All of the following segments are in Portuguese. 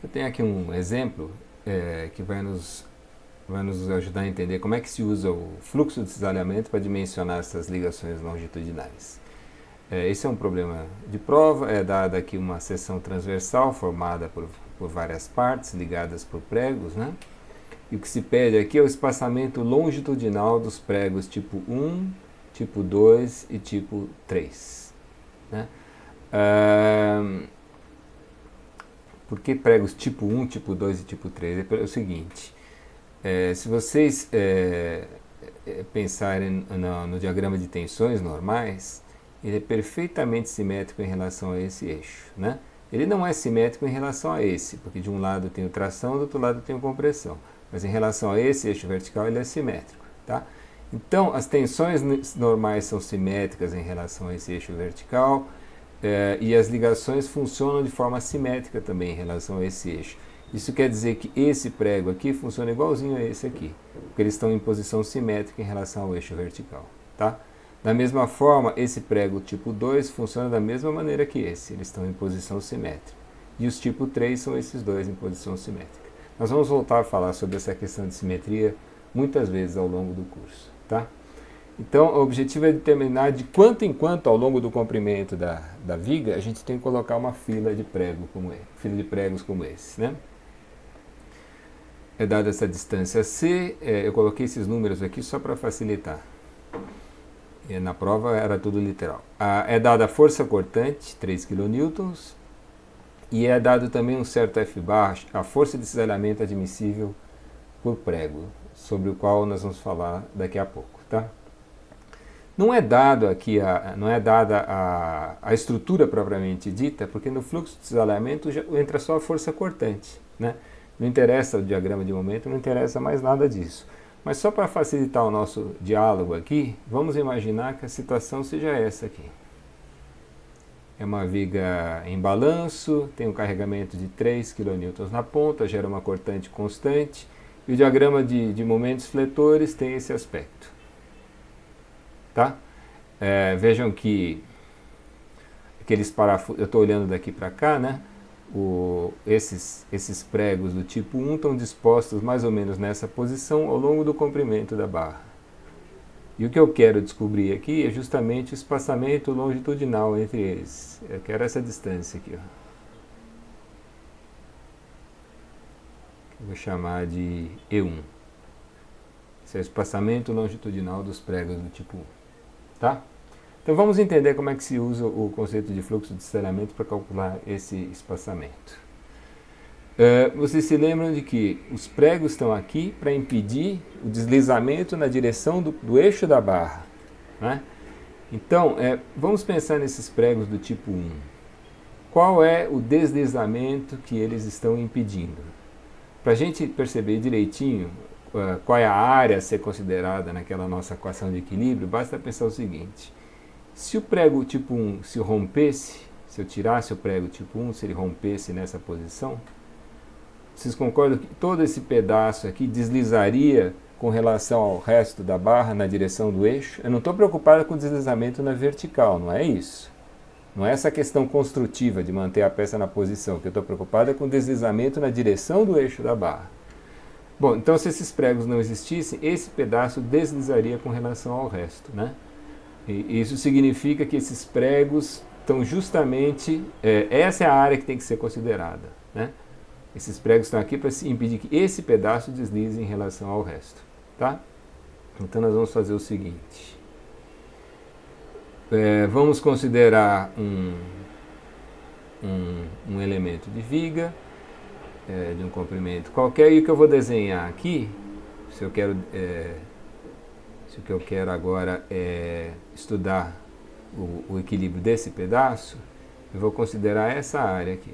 Eu tenho aqui um exemplo que vai nos ajudar a entender como é que se usa o fluxo de cisalhamento para dimensionar essas ligações longitudinais. Esse é um problema de prova, é dada aqui uma seção transversal formada por várias partes ligadas por pregos, né? E o que se pede aqui é o espaçamento longitudinal dos pregos tipo 1, tipo 2 e tipo 3. Né? Por que pregos tipo 1, tipo 2 e tipo 3? É o seguinte, se vocês pensarem no diagrama de tensões normais, ele é perfeitamente simétrico em relação a esse eixo. Né? Ele não é simétrico em relação a esse, porque de um lado tem o tração, do outro lado tem a compressão. Mas em relação a esse eixo vertical, ele é simétrico. Tá? Então, as tensões normais são simétricas em relação a esse eixo vertical, e as ligações funcionam de forma simétrica também em relação a esse eixo. Isso quer dizer que esse prego aqui funciona igualzinho a esse aqui, porque eles estão em posição simétrica em relação ao eixo vertical. Tá? Da mesma forma, esse prego tipo 2 funciona da mesma maneira que esse, eles estão em posição simétrica. E os tipo 3 são esses dois em posição simétrica. Nós vamos voltar a falar sobre essa questão de simetria muitas vezes ao longo do curso. Tá? Então, o objetivo é determinar de quanto em quanto ao longo do comprimento da viga a gente tem que colocar uma fila de prego fila de pregos como esse. Né? É dada essa distância C, eu coloquei esses números aqui só para facilitar. Na prova era tudo literal. É dada a força cortante, 3 kN, e é dado também um certo F bar, a força de cisalhamento admissível por prego, sobre o qual nós vamos falar daqui a pouco. Tá? Não é dado aqui não é dada a estrutura propriamente dita, porque no fluxo de cisalhamento entra só a força cortante. Né? Não interessa o diagrama de momento, não interessa mais nada disso. Mas só para facilitar o nosso diálogo aqui, vamos imaginar que a situação seja essa aqui. É uma viga em balanço, tem um carregamento de 3 kN na ponta, gera uma cortante constante, e o diagrama de momentos fletores tem esse aspecto. Tá? Vejam que aqueles parafusos, eu estou olhando daqui para cá, né? Esses pregos do tipo 1 estão dispostos mais ou menos nessa posição ao longo do comprimento da barra. E o que eu quero descobrir aqui é justamente o espaçamento longitudinal entre eles. Eu quero essa distância aqui. Ó. Eu vou chamar de E1. Esse é o espaçamento longitudinal dos pregos do tipo 1. Tá? Então vamos entender como é que se usa o conceito de fluxo de cisalhamento para calcular esse espaçamento. Vocês se lembram de que os pregos estão aqui para impedir o deslizamento na direção do eixo da barra. Né? Então, vamos pensar nesses pregos do tipo 1. Qual é o deslizamento que eles estão impedindo? Para a gente perceber direitinho qual é a área a ser considerada naquela nossa equação de equilíbrio, basta pensar o seguinte. Se o prego tipo 1 se rompesse, se eu tirasse o prego tipo 1, se ele rompesse nessa posição, vocês concordam que todo esse pedaço aqui deslizaria com relação ao resto da barra na direção do eixo? Eu não estou preocupado com o deslizamento na vertical, não é isso. Não é essa questão construtiva de manter a peça na posição, que eu estou preocupado é com o deslizamento na direção do eixo da barra. Bom, então se esses pregos não existissem, esse pedaço deslizaria com relação ao resto, né? E isso significa que esses pregos estão justamente, essa é a área que tem que ser considerada, né? Esses pregos estão aqui para impedir que esse pedaço deslize em relação ao resto, tá? Então nós vamos fazer o seguinte. Vamos considerar um elemento de viga, de um comprimento qualquer, e o que eu vou desenhar aqui, se o que eu quero agora é estudar o equilíbrio desse pedaço, eu vou considerar essa área aqui.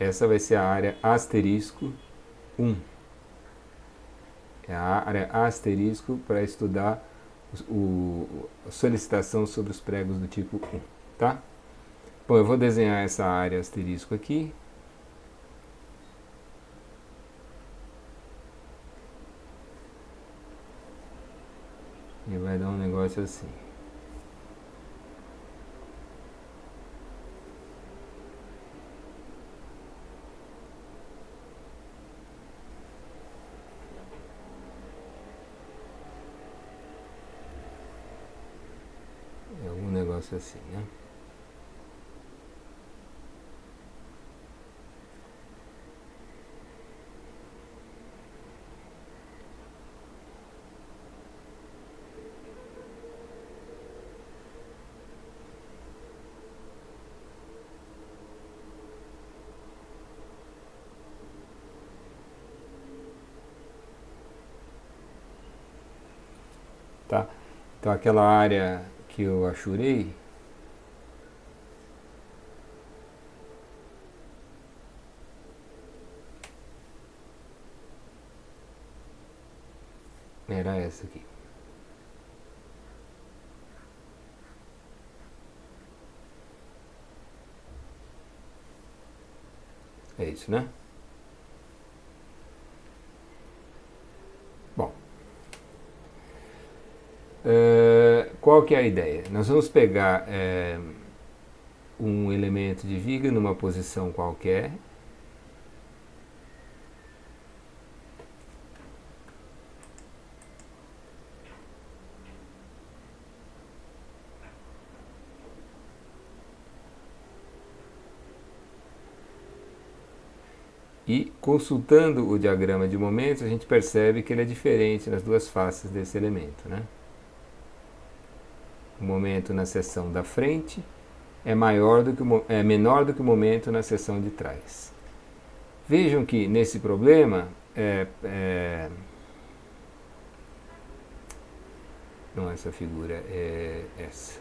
Essa vai ser a área asterisco 1. É a área asterisco para estudar a solicitação sobre os pregos do tipo 1. Tá? Bom, eu vou desenhar essa área asterisco aqui. E vai dar um negócio assim. negócio assim, né? Tá? Então aquela área que eu achurei, era essa aqui. É isso, né? Bom, qual que é a ideia? Nós vamos pegar um elemento de viga numa posição qualquer, e consultando o diagrama de momentos, a gente percebe que ele é diferente nas duas faces desse elemento, né? O momento na seção da frente é menor do que o momento na seção de trás. Vejam que nesse problema não é essa figura, é essa.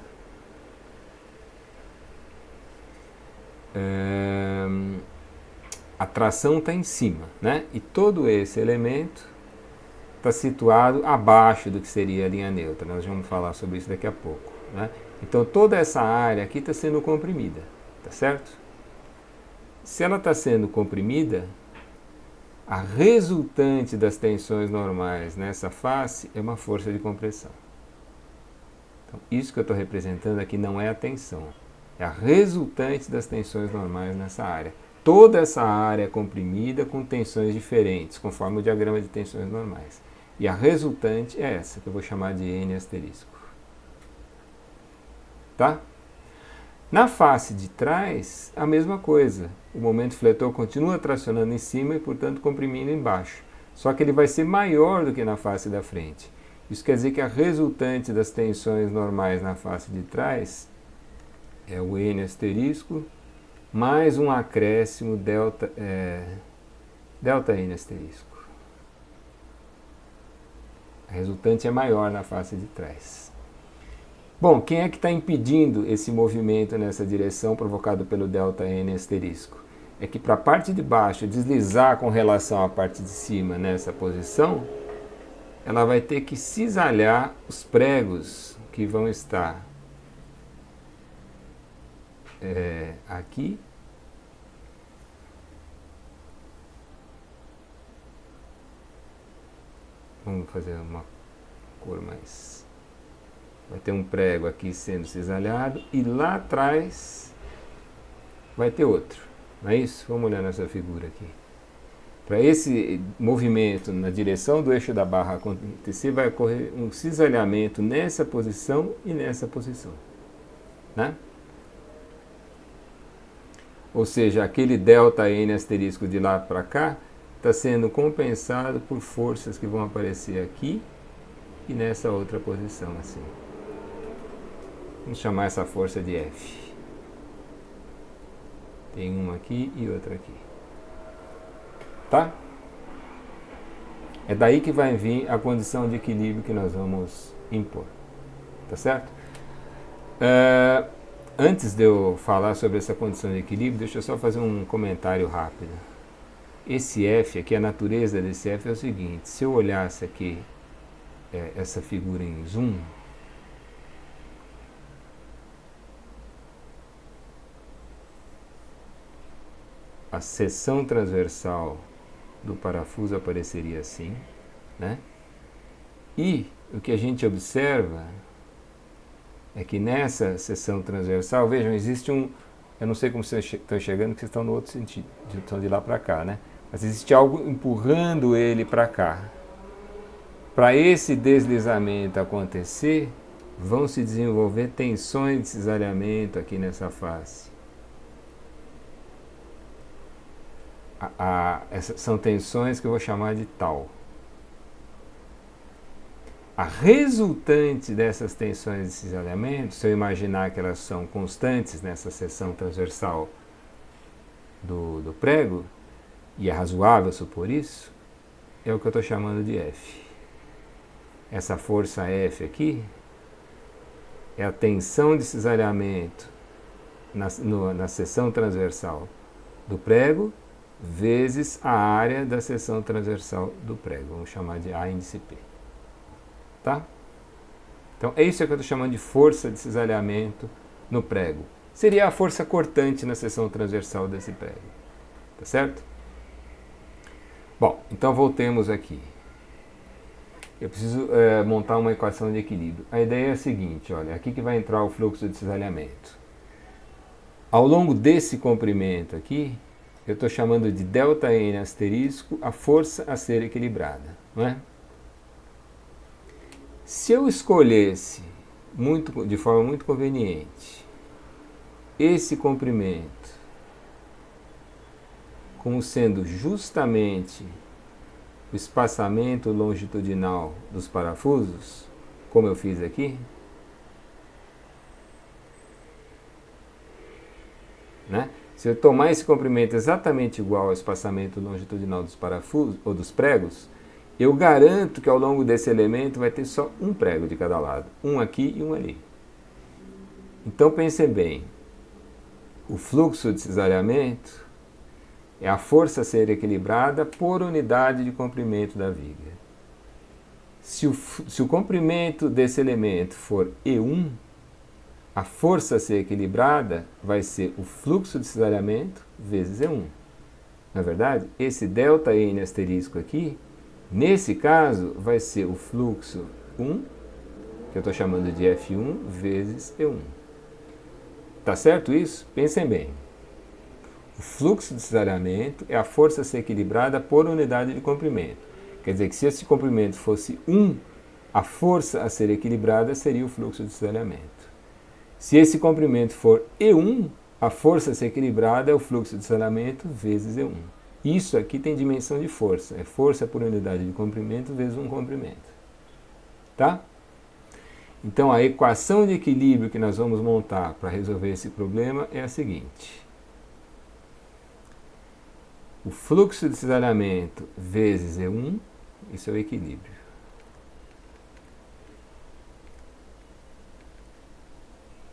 A tração está em cima, né? E todo esse elemento está situado abaixo do que seria a linha neutra. Nós vamos falar sobre isso daqui a pouco, né? Então toda essa área aqui está sendo comprimida, tá certo? Se ela está sendo comprimida, a resultante das tensões normais nessa face é uma força de compressão. Então, isso que eu estou representando aqui não é a tensão, é a resultante das tensões normais nessa área. Toda essa área é comprimida com tensões diferentes, conforme o diagrama de tensões normais. E a resultante é essa, que eu vou chamar de N asterisco. Tá? Na face de trás, a mesma coisa. O momento fletor continua tracionando em cima e, portanto, comprimindo embaixo. Só que ele vai ser maior do que na face da frente. Isso quer dizer que a resultante das tensões normais na face de trás é o N asterisco mais um acréscimo delta N asterisco. A resultante é maior na face de trás. Bom, quem é que está impedindo esse movimento nessa direção provocado pelo delta N asterisco? É que para a parte de baixo deslizar com relação à parte de cima nessa posição, ela vai ter que cisalhar os pregos que vão estar aqui vamos fazer uma cor mais, vai ter um prego aqui sendo cisalhado e lá atrás vai ter outro, não é isso? Vamos olhar nessa figura aqui. Para esse movimento na direção do eixo da barra acontecer, vai ocorrer um cisalhamento nessa posição e nessa posição, né? Ou seja, aquele delta N asterisco de lá para cá está sendo compensado por forças que vão aparecer aqui e nessa outra posição, assim. Vamos chamar essa força de F. Tem uma aqui e outra aqui. Tá? É daí que vai vir a condição de equilíbrio que nós vamos impor. Tá certo? Antes de eu falar sobre essa condição de equilíbrio, deixa eu só fazer um comentário rápido. Esse F aqui, a natureza desse F é o seguinte: se eu olhasse aqui essa figura em zoom, a seção transversal do parafuso apareceria assim, né? E o que a gente observa é que nessa seção transversal, vejam, existe um, eu não sei como vocês estão enxergando, porque vocês estão no outro sentido, estão de lá para cá, né? Mas existe algo empurrando ele para cá. Para esse deslizamento acontecer, vão se desenvolver tensões de cisalhamento aqui nessa face. Essas são tensões que eu vou chamar de tal. A resultante dessas tensões de cisalhamento, se eu imaginar que elas são constantes nessa seção transversal do prego, e é razoável supor isso, é o que eu estou chamando de F. Essa força F aqui é a tensão de cisalhamento na seção transversal do prego vezes a área da seção transversal do prego. Vamos chamar de A índice P. Tá? Então, é isso que eu estou chamando de força de cisalhamento no prego. Seria a força cortante na seção transversal desse prego. Tá certo? Bom, então voltemos aqui. Eu preciso montar uma equação de equilíbrio. A ideia é a seguinte, olha, aqui que vai entrar o fluxo de cisalhamento. Ao longo desse comprimento aqui, eu estou chamando de ΔN asterisco a força a ser equilibrada, não é? Se eu escolhesse de forma muito conveniente esse comprimento como sendo justamente o espaçamento longitudinal dos parafusos, como eu fiz aqui, né? Se eu tomar esse comprimento exatamente igual ao espaçamento longitudinal dos parafusos ou dos pregos, eu garanto que ao longo desse elemento vai ter só um prego de cada lado, um aqui e um ali. Então pensem bem, o fluxo de cisalhamento é a força a ser equilibrada por unidade de comprimento da viga. Se o comprimento desse elemento for E1, a força a ser equilibrada vai ser o fluxo de cisalhamento vezes E1. Na verdade, esse ΔN asterisco aqui, nesse caso, vai ser o fluxo 1, que eu estou chamando de F1, vezes E1. Tá certo isso? Pensem bem. O fluxo de cisalhamento é a força a ser equilibrada por unidade de comprimento. Quer dizer que se esse comprimento fosse 1, a força a ser equilibrada seria o fluxo de cisalhamento. Se esse comprimento for E1, a força a ser equilibrada é o fluxo de cisalhamento vezes E1. Isso aqui tem dimensão de força. É força por unidade de comprimento vezes um comprimento. Tá? Então a equação de equilíbrio que nós vamos montar para resolver esse problema é a seguinte. O fluxo de cisalhamento vezes E1, isso é o equilíbrio.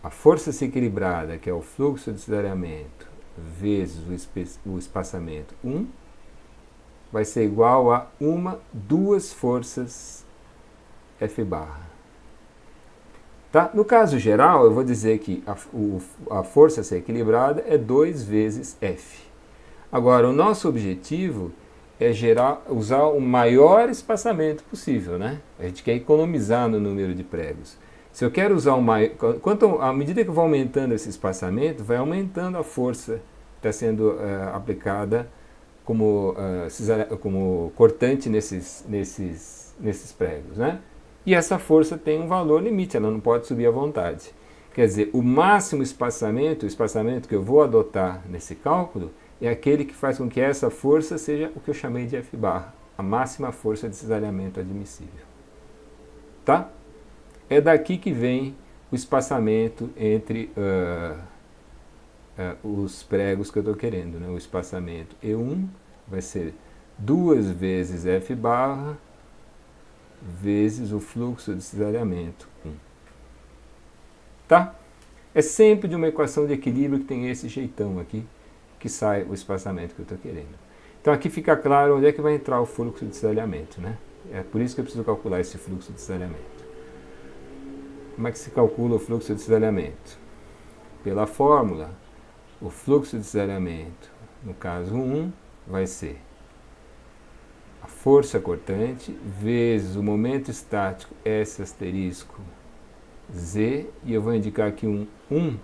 A força a ser equilibrada, que é o fluxo de cisalhamento vezes o espaçamento 1, vai ser igual a duas forças F barra. Tá? No caso geral, eu vou dizer que a força a ser equilibrada é 2 vezes F. Agora, o nosso objetivo é usar o maior espaçamento possível, né? A gente quer economizar no número de pregos. Se eu quero usar à medida que eu vou aumentando esse espaçamento, vai aumentando a força que está sendo aplicada como cortante nesses pregos, né? E essa força tem um valor limite, ela não pode subir à vontade. Quer dizer, o máximo espaçamento, o espaçamento que eu vou adotar nesse cálculo, é aquele que faz com que essa força seja o que eu chamei de F barra, a máxima força de cisalhamento admissível. Tá? É daqui que vem o espaçamento entre os pregos que eu estou querendo, né? O espaçamento E1 vai ser 2 vezes F barra vezes o fluxo de cisalhamento 1. Tá? É sempre de uma equação de equilíbrio que tem esse jeitão aqui, que sai o espaçamento que eu estou querendo. Então aqui fica claro onde é que vai entrar o fluxo de cisalhamento, né? É por isso que eu preciso calcular esse fluxo de cisalhamento. Como é que se calcula o fluxo de cisalhamento? Pela fórmula, o fluxo de cisalhamento, no caso 1, vai ser a força cortante vezes o momento estático S asterisco Z, e eu vou indicar aqui um 1,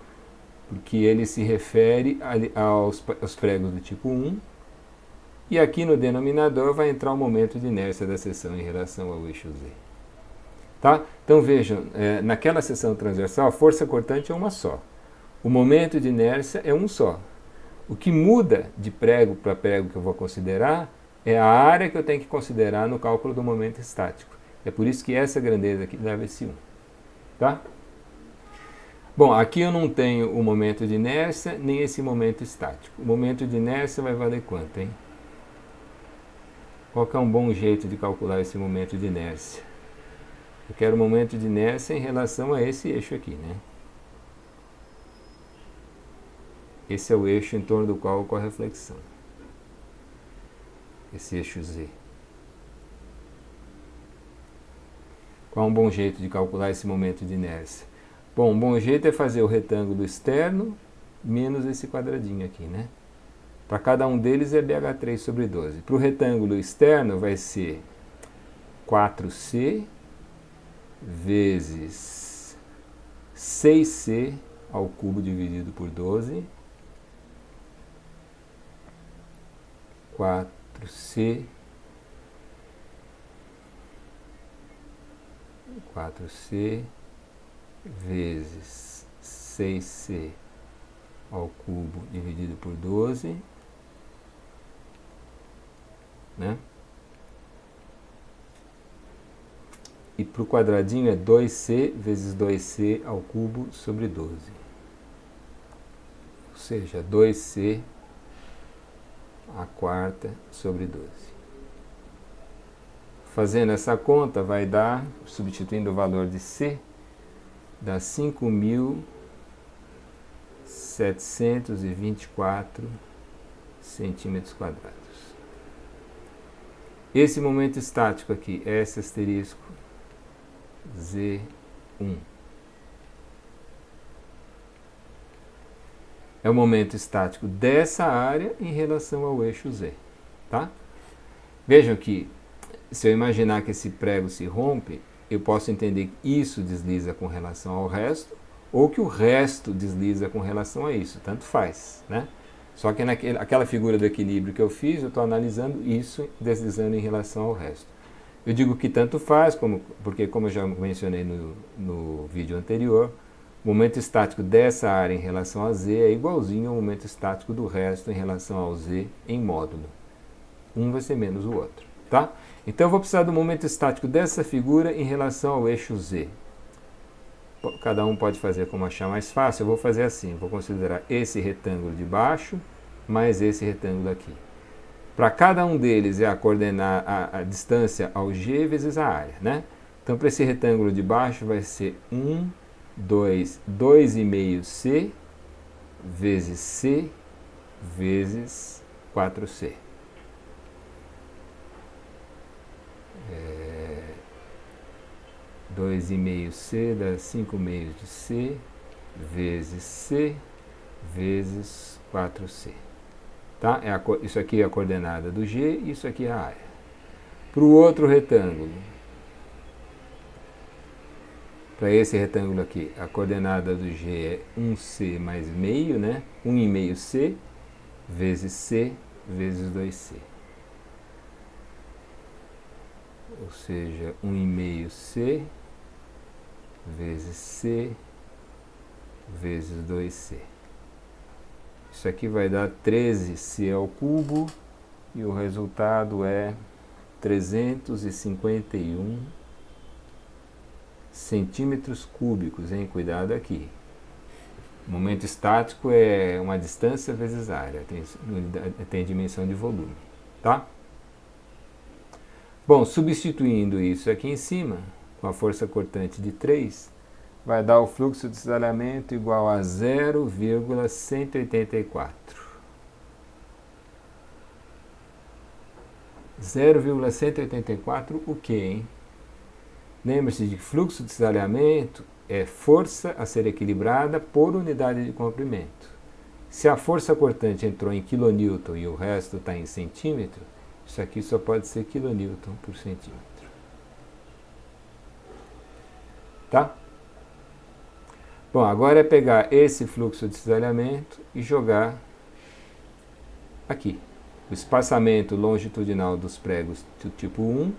porque ele se refere aos pregos do tipo 1, e aqui no denominador vai entrar o momento de inércia da seção em relação ao eixo Z. Tá? Então vejam, naquela seção transversal a força cortante é uma só. O momento de inércia é um só. O que muda de prego para prego que eu vou considerar é a área que eu tenho que considerar no cálculo do momento estático. É por isso que essa grandeza aqui leva esse 1. Tá? Bom, aqui eu não tenho o momento de inércia, nem esse momento estático. O momento de inércia vai valer quanto, hein? Qual que é um bom jeito de calcular esse momento de inércia? Eu quero o momento de inércia em relação a esse eixo aqui, né? Esse é o eixo em torno do qual ocorre a flexão. Esse eixo Z. Qual é um bom jeito de calcular esse momento de inércia? Bom, um bom jeito é fazer o retângulo externo menos esse quadradinho aqui, né? Para cada um deles é BH3 sobre 12. Para o retângulo externo vai ser 4C vezes 6C ao cubo dividido por 12. 4C vezes 6C ao cubo dividido por 12, né? E para o quadradinho é 2C vezes 2C ao cubo sobre 12. Ou seja, 2C a quarta sobre 12. Fazendo essa conta vai dar, substituindo o valor de C, dá 5.724 centímetros quadrados. Esse momento estático aqui, S asterisco Z1, é o momento estático dessa área em relação ao eixo Z. Tá? Vejam que, se eu imaginar que esse prego se rompe, eu posso entender que isso desliza com relação ao resto, ou que o resto desliza com relação a isso, tanto faz, né? Só que naquela figura do equilíbrio que eu fiz, eu estou analisando isso deslizando em relação ao resto. Eu digo que tanto faz, porque como eu já mencionei no vídeo anterior, o momento estático dessa área em relação a Z é igualzinho ao momento estático do resto em relação ao Z em módulo. Um vai ser menos o outro, tá? Então eu vou precisar do momento estático dessa figura em relação ao eixo Z. Cada um pode fazer como achar mais fácil. Eu vou fazer assim, vou considerar esse retângulo de baixo mais esse retângulo aqui. Para cada um deles é a distância ao G vezes a área, né? Então para esse retângulo de baixo vai ser 2,5C vezes C vezes 4C. 2,5C dá 5 meios de C vezes 4C. Tá? Isso aqui é a coordenada do G e isso aqui é a área. Para o outro retângulo, para esse retângulo aqui, a coordenada do G é 1C mais meio, né? 1,5C vezes C vezes 2C. Ou seja, 1,5C vezes C vezes 2C. Isso aqui vai dar 13C ao cubo e o resultado é 351 centímetros cúbicos, hein? Cuidado aqui. O momento estático é uma distância vezes área, tem dimensão de volume, tá? Bom, substituindo isso aqui em cima, com a força cortante de 3, vai dar o fluxo de desalhamento igual a 0,184. 0,184 o que, hein? Lembre-se de que fluxo de desalhamento é força a ser equilibrada por unidade de comprimento. Se a força cortante entrou em kN e o resto está em centímetro, isso aqui só pode ser kN por centímetro. Tá? Bom, agora é pegar esse fluxo de desalhamento e jogar aqui. O espaçamento longitudinal dos pregos do tipo 1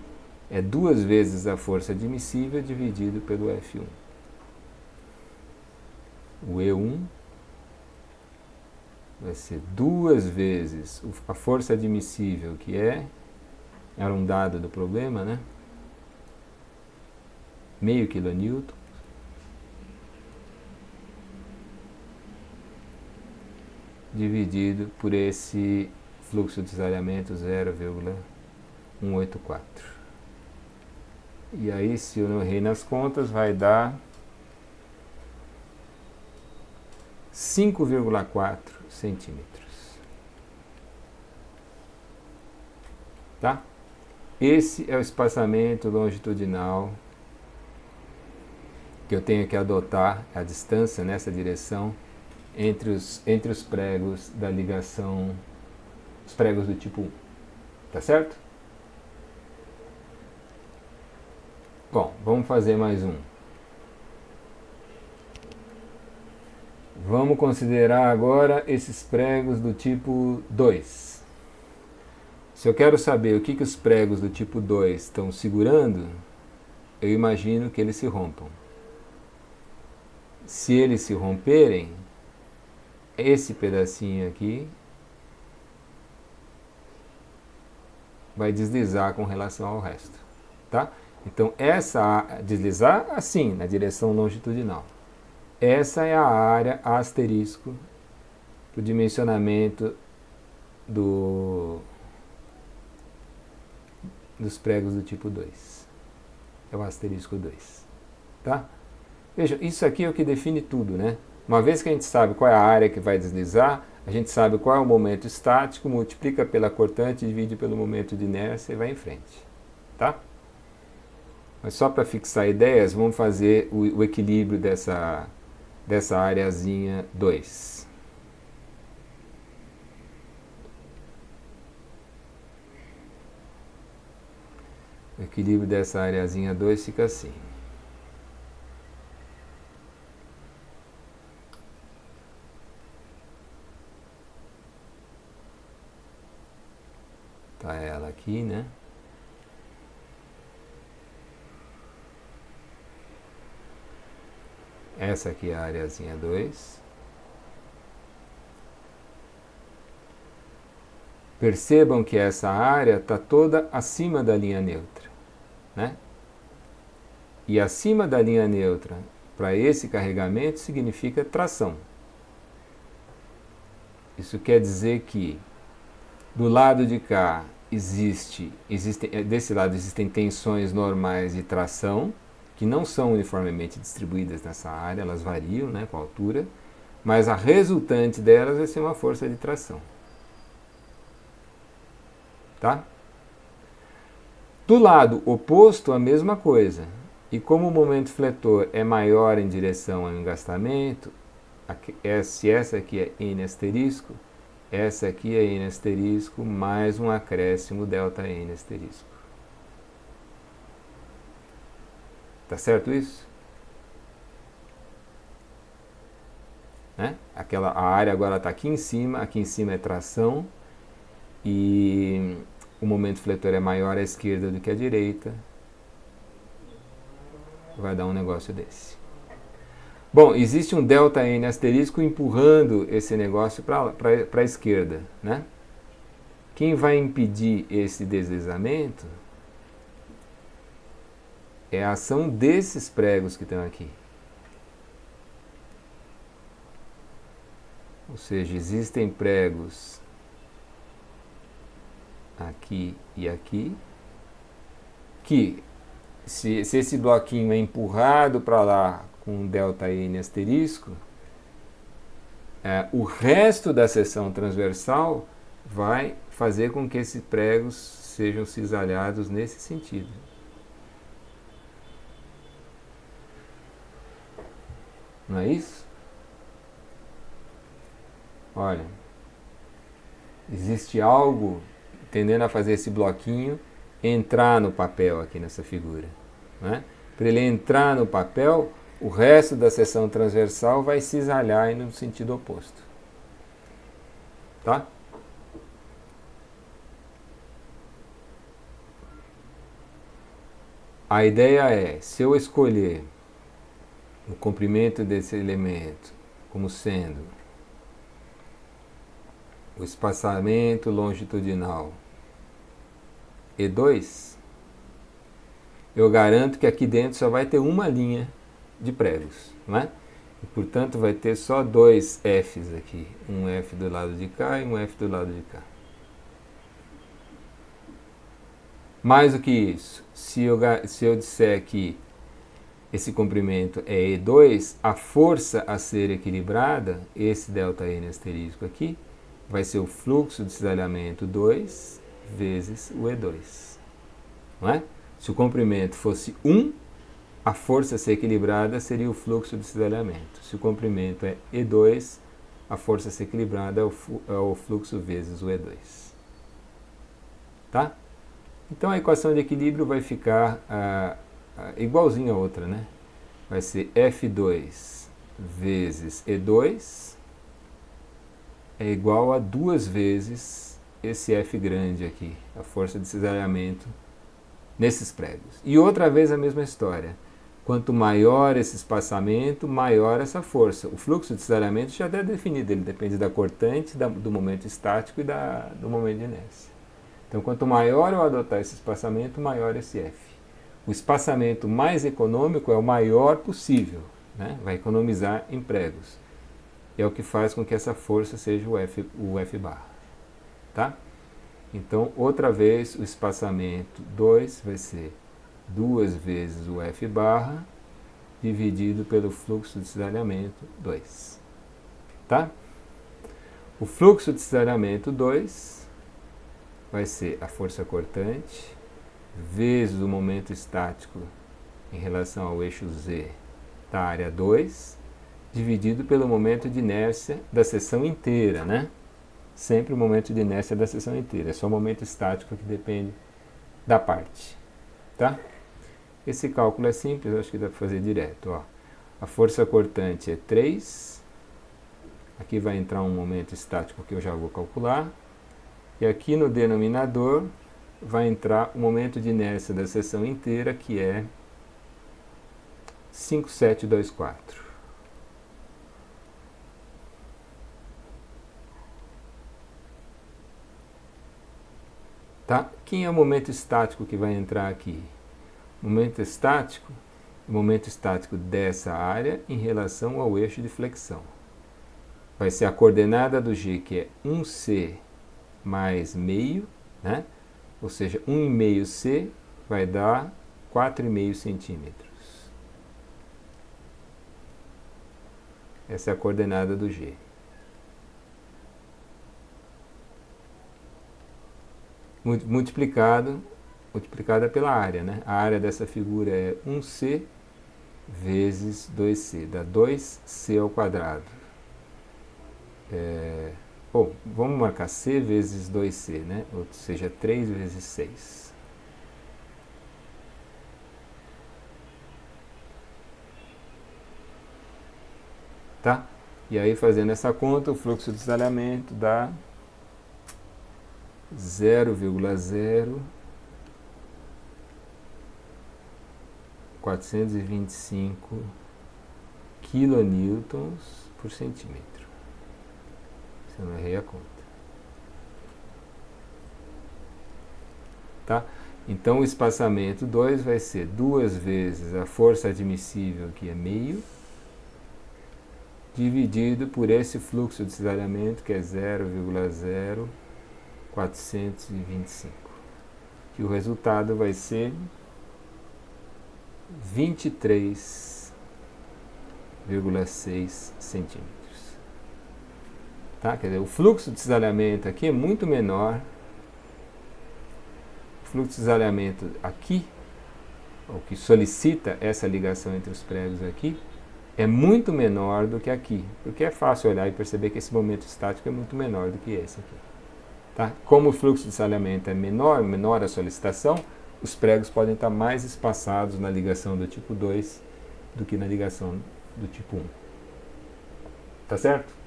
é 2 vezes a força admissível dividido pelo F1. O E1 vai ser 2 vezes a força admissível, que era um dado do problema, né? Meio quilonewton, dividido por esse fluxo de desalinhamento 0,184. E aí, se eu não errei nas contas, vai dar 5,4 centímetros. Tá? Esse é o espaçamento longitudinal que eu tenho que adotar, a distância nessa direção entre os pregos da ligação, os pregos do tipo 1. Tá certo? Bom, vamos fazer mais um. Vamos considerar agora esses pregos do tipo 2. Se eu quero saber o que os pregos do tipo 2 estão segurando, eu imagino que eles se rompam. Se eles se romperem, esse pedacinho aqui vai deslizar com relação ao resto, tá? Então, deslizar assim, na direção longitudinal. Essa é a área asterisco do dimensionamento dos pregos do tipo 2. É o asterisco 2, tá? Veja, isso aqui é o que define tudo, né? Uma vez que a gente sabe qual é a área que vai deslizar, a gente sabe qual é o momento estático, multiplica pela cortante, divide pelo momento de inércia e vai em frente, tá? Mas só para fixar ideias, vamos fazer o equilíbrio dessa areazinha 2. O equilíbrio dessa areazinha 2 fica assim. Tá ela aqui, né? Essa aqui é a areazinha 2. Percebam que essa área está toda acima da linha neutra, né? E acima da linha neutra, para esse carregamento, significa tração. Isso quer dizer que do lado de cá desse lado existem tensões normais de tração, que não são uniformemente distribuídas nessa área, elas variam, né, com a altura, mas a resultante delas vai ser uma força de tração. Tá? Do lado oposto, a mesma coisa. E como o momento fletor é maior em direção ao engastamento, se essa aqui é N asterisco, essa aqui é N asterisco mais um acréscimo delta N asterisco. Tá certo isso? Né? A área agora está aqui em cima é tração, e o momento fletor é maior à esquerda do que à direita, vai dar um negócio desse. Bom, existe um delta N asterisco empurrando esse negócio para a esquerda, né? Quem vai impedir esse deslizamento é a ação desses pregos que estão aqui. Ou seja, existem pregos aqui e aqui, que se esse bloquinho é empurrado para lá com um delta N asterisco, o resto da seção transversal vai fazer com que esses pregos sejam cisalhados nesse sentido. Não é isso? Olha, existe algo tendendo a fazer esse bloquinho entrar no papel aqui nessa figura, né? Para ele entrar no papel, o resto da seção transversal vai cisalhar no sentido oposto. Tá? A ideia é, se eu escolher o comprimento desse elemento como sendo o espaçamento longitudinal E2, eu garanto que aqui dentro só vai ter uma linha de pregos, não é? E, portanto, vai ter só dois Fs aqui, um F do lado de cá e um F do lado de cá. Mais do que isso, se eu disser que esse comprimento é E2, a força a ser equilibrada, esse ΔN asterisco aqui, vai ser o fluxo de cisalhamento 2 vezes o E2. Não é? Se o comprimento fosse 1, a força a ser equilibrada seria o fluxo de cisalhamento. Se o comprimento é E2, a força a ser equilibrada é o fluxo vezes o E2. Tá? Então a equação de equilíbrio vai ficar igualzinha a outra, né? Vai ser F2 vezes E2 é igual a 2 vezes esse F grande aqui, a força de cisalhamento nesses pregos. E outra vez a mesma história. Quanto maior esse espaçamento, maior essa força. O fluxo de cisalhamento já é definido, ele depende da cortante, do momento estático e do momento de inércia. Então, quanto maior eu adotar esse espaçamento, maior esse F. O espaçamento mais econômico é o maior possível, né? Vai economizar em pregos. É o que faz com que essa força seja o F bar. Tá? Então, outra vez, o espaçamento 2 vai ser 2 vezes o F barra dividido pelo fluxo de cisalhamento 2. Tá? O fluxo de cisalhamento 2 vai ser a força cortante vezes o momento estático em relação ao eixo Z da área 2, dividido pelo momento de inércia da seção inteira, né? Sempre o momento de inércia da seção inteira, é só o momento estático que depende da parte, tá? Esse cálculo é simples, eu acho que dá para fazer direto, ó. A força cortante é 3, aqui vai entrar um momento estático que eu já vou calcular, e aqui no denominador vai entrar o momento de inércia da seção inteira, que é 5,724. Tá? Quem é o momento estático que vai entrar aqui? O momento estático dessa área em relação ao eixo de flexão. Vai ser a coordenada do G, que é 1C mais meio, né? Ou seja, 1,5C vai dar 4,5 centímetros. Essa é a coordenada do G. Multiplicada pela área, né? A área dessa figura é 1C vezes 2C, dá 2C ao quadrado. Bom, vamos marcar C vezes 2C, né? Ou seja, 3 vezes 6. Tá? E aí, fazendo essa conta, o fluxo de cisalhamento dá 0,0425 kilonewtons por centímetro. Se eu não errei a conta. Tá? Então o espaçamento 2 vai ser 2 vezes a força admissível, que é meio, dividido por esse fluxo de cisalhamento, que é 0,0425. Que o resultado vai ser 23,6 centímetros. Tá? Quer dizer, o fluxo de cisalhamento aqui é muito menor. O fluxo de cisalhamento aqui, o que solicita essa ligação entre os pregos aqui, é muito menor do que aqui. Porque é fácil olhar e perceber que esse momento estático é muito menor do que esse aqui. Tá? Como o fluxo de cisalhamento é menor a solicitação, os pregos podem estar mais espaçados na ligação do tipo 2 do que na ligação do tipo 1. Tá certo?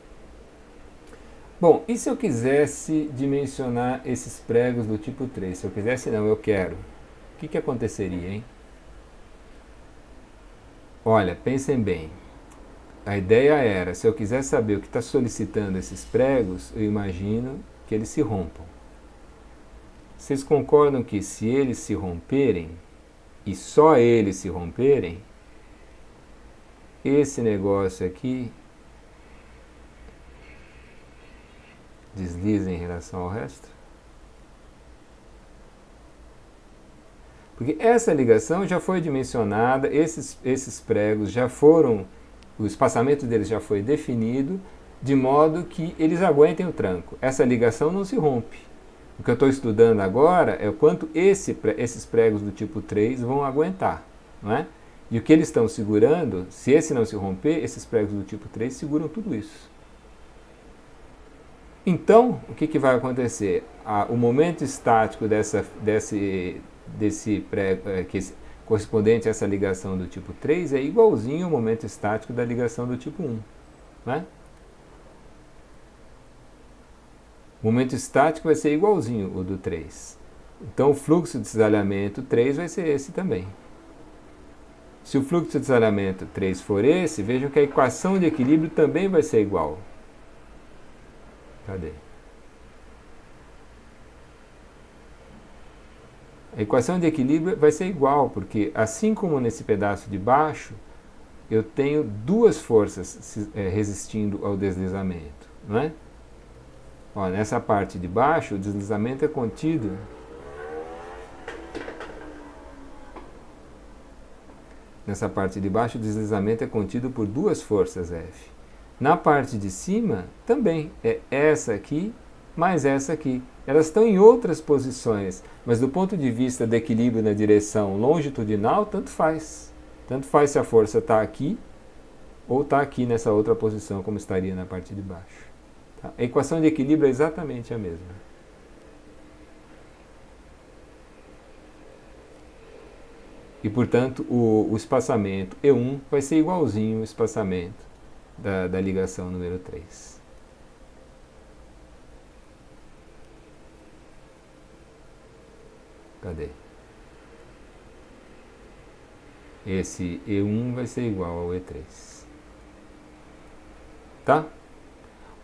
Bom, e se eu quisesse dimensionar esses pregos do tipo 3? Se eu quisesse, não, eu quero. O que aconteceria, hein? Olha, pensem bem. A ideia era, se eu quiser saber o que está solicitando esses pregos, eu imagino que eles se rompam. Vocês concordam que se eles se romperem, e só eles se romperem, esse negócio aqui desliza em relação ao resto? Porque essa ligação já foi dimensionada, esses pregos já foram, o espaçamento deles já foi definido, de modo que eles aguentem o tranco. Essa ligação não se rompe. O que eu estou estudando agora é o quanto esses pregos do tipo 3 vão aguentar. Não é? E o que eles estão segurando, se esse não se romper, esses pregos do tipo 3 seguram tudo isso. Então, o que vai acontecer? O momento estático desse prego, correspondente a essa ligação do tipo 3 é igualzinho ao momento estático da ligação do tipo 1. Né? O momento estático vai ser igualzinho o do 3. Então, o fluxo de cisalhamento 3 vai ser esse também. Se o fluxo de cisalhamento 3 for esse, vejam que a equação de equilíbrio também vai ser igual. Cadê? A equação de equilíbrio vai ser igual, porque assim como nesse pedaço de baixo, eu tenho duas forças resistindo ao deslizamento. Não é? Ó, nessa parte de baixo, o deslizamento é contido. Nessa parte de baixo, o deslizamento é contido por duas forças F. Na parte de cima, também é essa aqui mais essa aqui. Elas estão em outras posições, mas do ponto de vista do equilíbrio na direção longitudinal, tanto faz. Tanto faz se a força está aqui ou está aqui nessa outra posição, como estaria na parte de baixo. Tá? A equação de equilíbrio é exatamente a mesma. E, portanto, o espaçamento E1 vai ser igualzinho ao espaçamento da ligação número 3. Cadê? Esse E1 vai ser igual ao E3. Tá?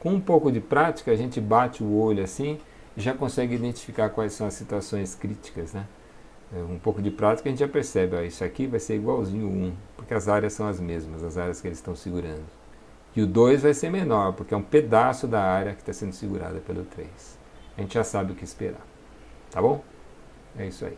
Com um pouco de prática, a gente bate o olho assim e já consegue identificar quais são as situações críticas, né? Um pouco de prática a gente já percebe, ó, isso aqui vai ser igualzinho o 1, porque as áreas são as mesmas, as áreas que eles estão segurando. E o 2 vai ser menor, porque é um pedaço da área que está sendo segurada pelo 3. A gente já sabe o que esperar. Tá bom? É isso aí.